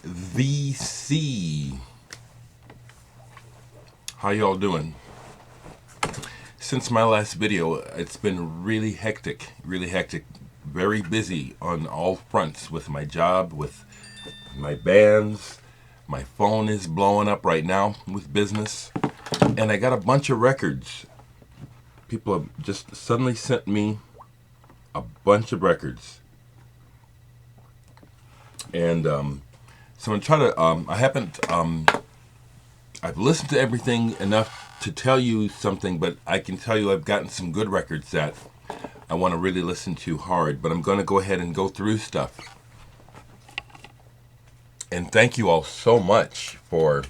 VC. How y'all doing? Since my last video, it's been really hectic, very busy on all fronts with my job, with my bands. My phone is blowing up right now with business. And I got a bunch of records. People have just suddenly sent me a bunch of records. And so I'm going to try to, I've listened to everything enough to tell you something, but I can tell you I've gotten some good records that I want to really listen to hard. But I'm going to go ahead and go through stuff. And thank you all so much for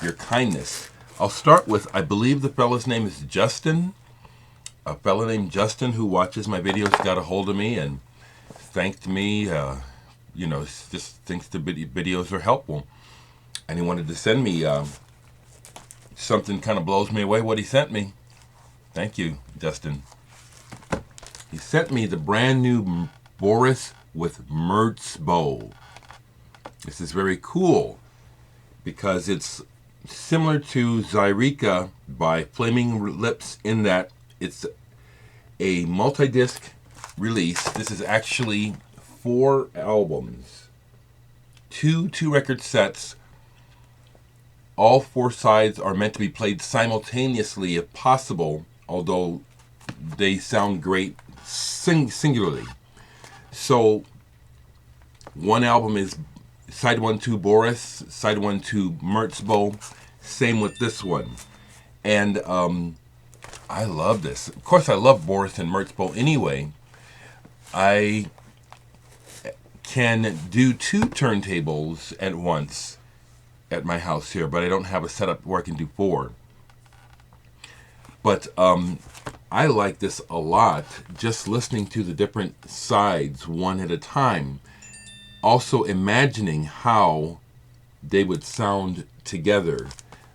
your kindness. I'll start with, I believe the fella's name is Justin. A fella named Justin who watches my videos got a hold of me and thanked me. Just thinks the videos are helpful. And he wanted to send me something kind of blows me away what he sent me. Thank you, Justin. He sent me the brand new Boris with Merzbow. This is very cool because it's similar to Zyreka by Flaming Lips in that it's a multi-disc release. This is actually 4 albums, two record sets. All 4 sides are meant to be played simultaneously if possible, although they sound great singularly. So one album is side 1 to Boris, side 1 to Merzbow. Same with this one. And I love this. Of course, I love Boris and Merzbow anyway. I can do 2 turntables at once at my house here, but I don't have a setup where I can do 4. But I like this a lot, just listening to the different sides one at a time. Also imagining how they would sound together.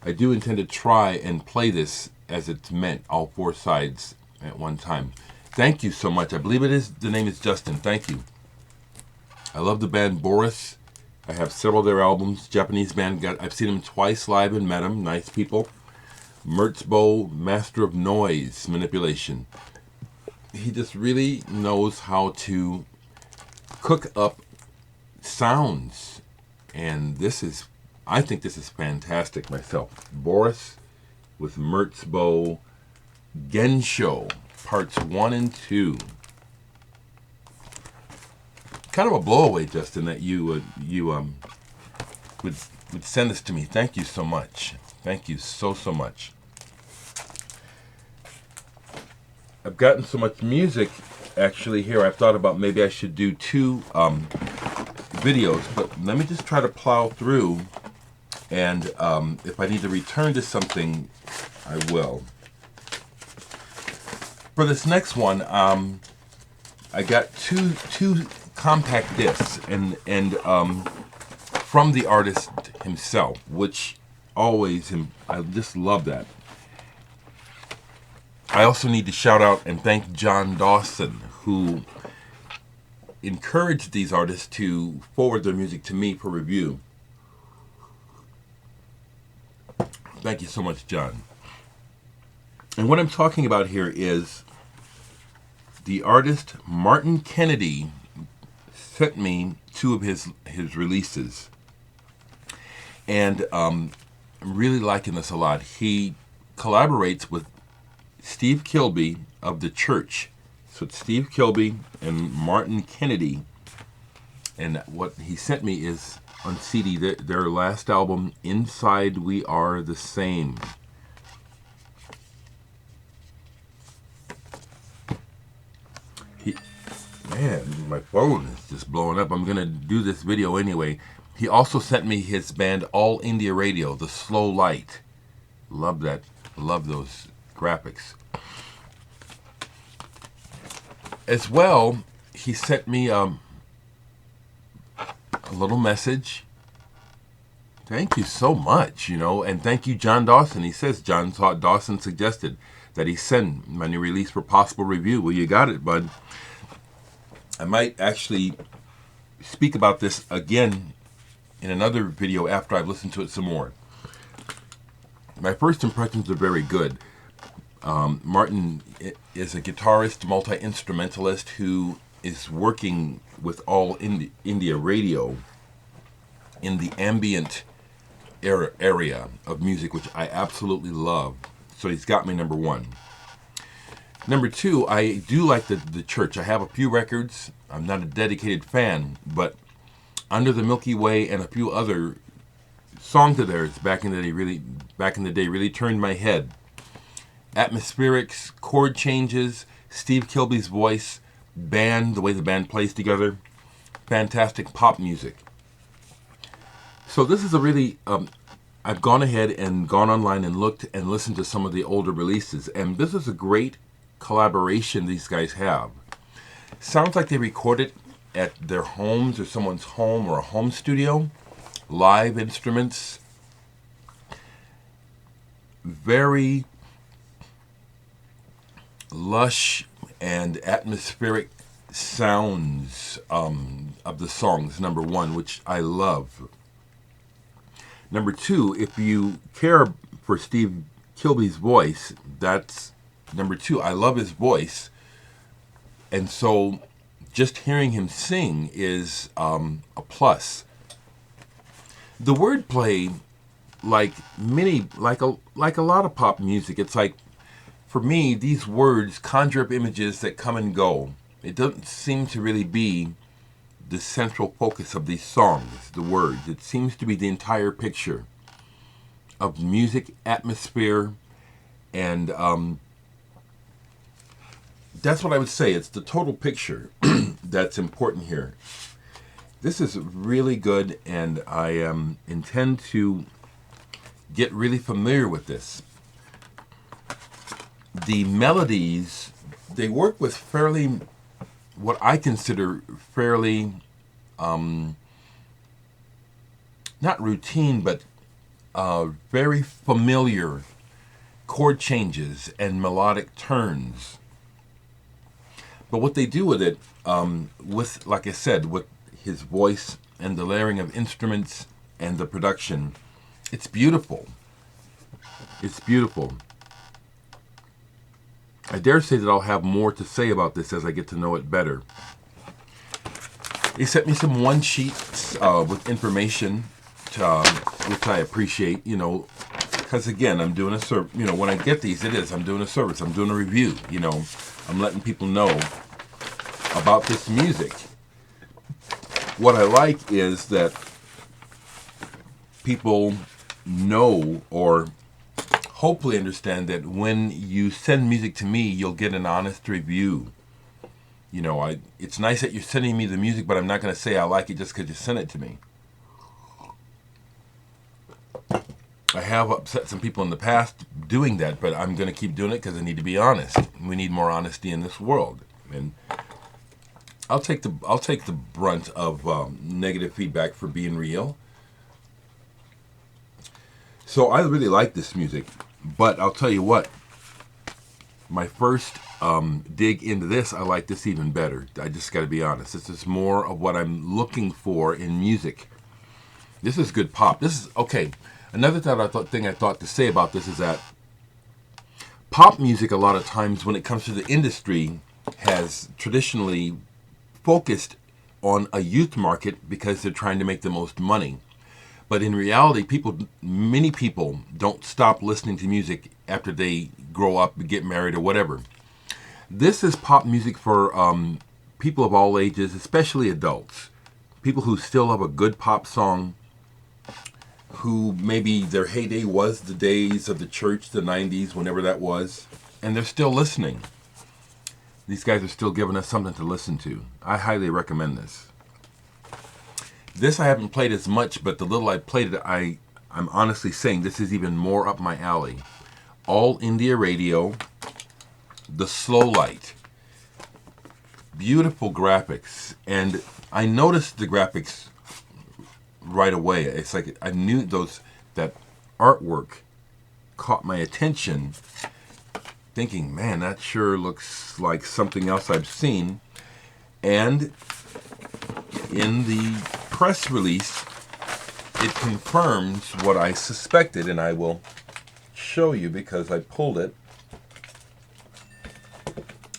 I do intend to try and play this as it's meant, all 4 sides at one time. Thank you so much. I believe the name is Justin. Thank you. I love the band Boris. I have several of their albums. Japanese band. I've seen them twice live and met them. Nice people. Merzbow, master of noise manipulation. He just really knows how to cook up sounds, and I think this is fantastic myself. Boris with Merzbow Gensho parts 1 and 2. Kind of a blowaway, Justin, that you would send this to me. Thank you so much. Thank you so much. I've gotten so much music actually here. I've thought about maybe I should do 2 videos, but let me just try to plow through, and if I need to return to something, I will. For this next one, I got two compact discs, and from the artist himself, which I just love that. I also need to shout out and thank John Dawson, who encouraged these artists to forward their music to me for review. Thank you so much, John. And what I'm talking about here is the artist Martin Kennedy sent me 2 of his releases. And I'm really liking this a lot. He collaborates with Steve Kilbey of The Church. So it's Steve Kilbey and Martin Kennedy. And what he sent me is on CD, their last album, Inside We Are the Same. Man, my phone is just blowing up. I'm going to do this video anyway. He also sent me his band All India Radio, The Slow Light. Love that. Love those graphics. As well, he sent me a little message. Thank you so much, and thank you, John Dawson. He says John Dawson suggested that he send my new release for possible review. Well, you got it, bud. I might actually speak about this again in another video after I've listened to it some more. My first impressions are very good. Martin is a guitarist, multi-instrumentalist who is working with all India radio in the ambient area of music, which I absolutely love. So he's got me number one. Number two, I do like the Church. I have a few records. I'm not a dedicated fan, but Under the Milky Way and a few other songs of theirs back in the day really turned my head. Atmospherics, chord changes, Steve Kilbey's voice, band, the way the band plays together, fantastic pop music. So this is a really, I've gone ahead and gone online and looked and listened to some of the older releases, and this is a great collaboration these guys have. Sounds like they recorded at their homes or someone's home or a home studio. Live instruments. Very lush and atmospheric sounds of the songs, number one, which I love. Number two, if you care for Steve Kilbey's voice, that's number two. I love his voice. And so just hearing him sing is a plus. The wordplay, like a lot of pop music, it's like, for me, these words conjure up images that come and go. It doesn't seem to really be the central focus of these songs, the words. It seems to be the entire picture of music, atmosphere, and that's what I would say. It's the total picture that's important here. This is really good, and I intend to get really familiar with this. The melodies, they work with fairly, what I consider fairly, not routine, but very familiar chord changes and melodic turns. But what they do with it, with, like I said, with his voice and the layering of instruments and the production, it's beautiful. It's beautiful. I dare say that I'll have more to say about this as I get to know it better. They sent me some one sheets with information, which I appreciate, because again, I'm doing a service. When I get these, I'm doing a service. I'm doing a review. I'm letting people know about this music. What I like is that people know or hopefully understand that when you send music to me, you'll get an honest review. It's nice that you're sending me the music, but I'm not going to say I like it just because you sent it to me. I have upset some people in the past doing that, but I'm going to keep doing it because I need to be honest. We need more honesty in this world, and I'll take the brunt of negative feedback for being real. So I really like this music, but I'll tell you what, my first dig into this, I like this even better. I just got to be honest. This is more of what I'm looking for in music. This is good pop. This is, okay, another thing I thought to say about this is that pop music, a lot of times when it comes to the industry, has traditionally focused on a youth market because they're trying to make the most money. But in reality, many people don't stop listening to music after they grow up, get married, or whatever. This is pop music for people of all ages, especially adults. People who still love a good pop song, who maybe their heyday was the days of the Church, the 90s, whenever that was, and they're still listening. These guys are still giving us something to listen to. I highly recommend this. This I haven't played as much, but the little I played it, I'm honestly saying this is even more up my alley. All India Radio, the Slow Light. Beautiful graphics. And I noticed the graphics right away. It's like I knew that artwork caught my attention, thinking, man, that sure looks like something else I've seen. And in the press release, it confirms what I suspected, and I will show you because I pulled it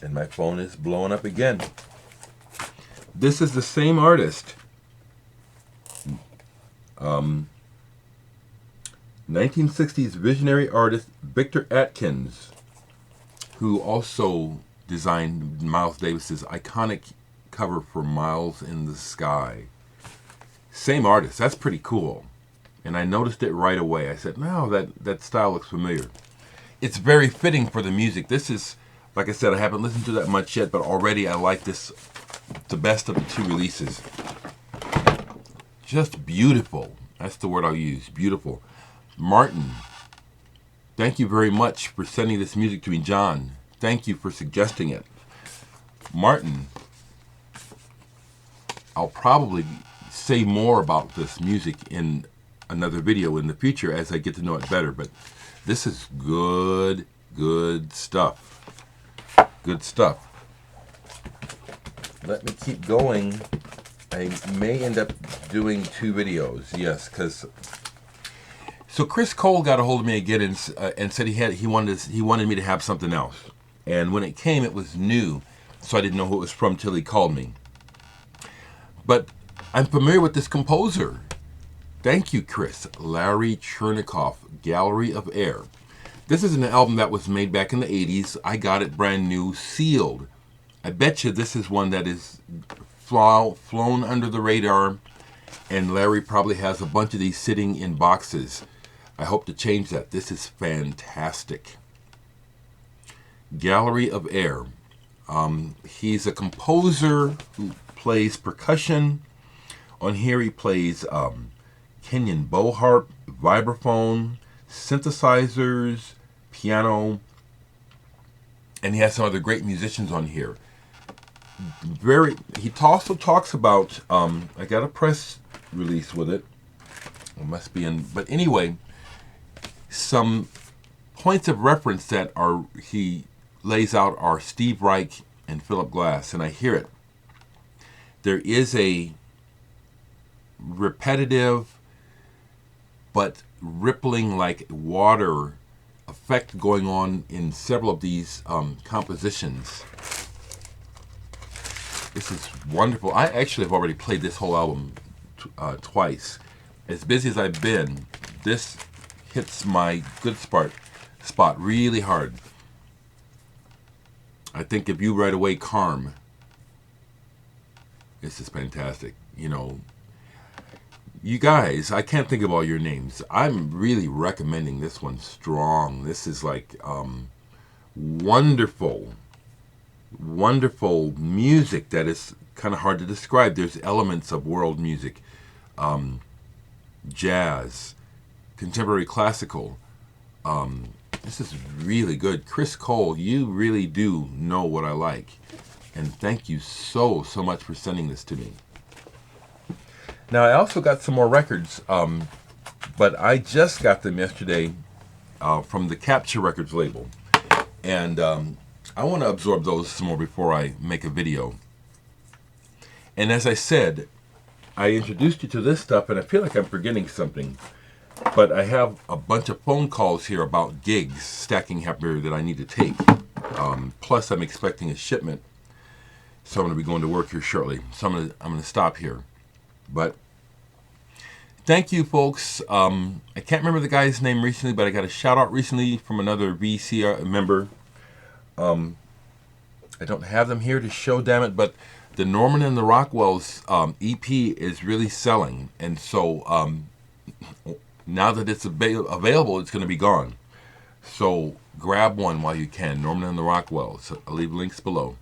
and my phone is blowing up again. This is the same artist, 1960s visionary artist Victor Atkins, who also designed Miles Davis's iconic cover for Miles in the Sky. Same artist. That's pretty cool. And I noticed it right away. I said, no, that style looks familiar. It's very fitting for the music. This is, like I said, I haven't listened to that much yet, but already I like this the best of the two releases. Just beautiful. That's the word I'll use. Beautiful. Martin, thank you very much for sending this music to me. John, thank you for suggesting it. Martin, I'll probably say more about this music in another video in the future as I get to know it better, but this is good stuff. Good stuff. Let me keep going. I may end up doing 2 videos, yes, because so Chris Cole got a hold of me again and said he wanted me to have something else, and when it came, it was new, so I didn't know who it was from till he called me. But I'm familiar with this composer. Thank you, Chris. Larry Chernikoff, Gallery of Air. This is an album that was made back in the 80s. I got it brand new, sealed. I bet you this is one that is flown under the radar, and Larry probably has a bunch of these sitting in boxes. I hope to change that. This is fantastic. Gallery of Air. He's a composer who plays percussion. On here he plays Kenyan bow harp, vibraphone, synthesizers, piano, and he has some other great musicians on here. He also talks about, I got a press release with it. It must be in, but anyway, some points of reference that he lays out are Steve Reich and Philip Glass, and I hear it. There is a repetitive but rippling like water effect going on in several of these compositions. This is wonderful. I actually have already played this whole album twice. As busy as I've been, this hits my good spot really hard. I think of you right away, Carm. This is fantastic. You know, you guys, I can't think of all your names. I'm really recommending this one strong. This is like wonderful music that is kind of hard to describe. There's elements of world music, jazz, contemporary classical. This is really good. Chris Cole, you really do know what I like. And thank you so much for sending this to me. Now, I also got some more records, but I just got them yesterday from the Capture Records label. And I want to absorb those some more before I make a video. And as I said, I introduced you to this stuff, and I feel like I'm forgetting something. But I have a bunch of phone calls here about gigs stacking up here that I need to take. Plus, I'm expecting a shipment, so I'm going to be going to work here shortly. So I'm going to stop here. But thank you, folks. I can't remember the guy's name recently, but I got a shout out recently from another VC member. I don't have them here to show, damn it, but the Norman and the Rockwells EP is really selling, and so now that it's available, it's going to be gone. So grab one while you can. Norman and the Rockwells. I'll leave links below.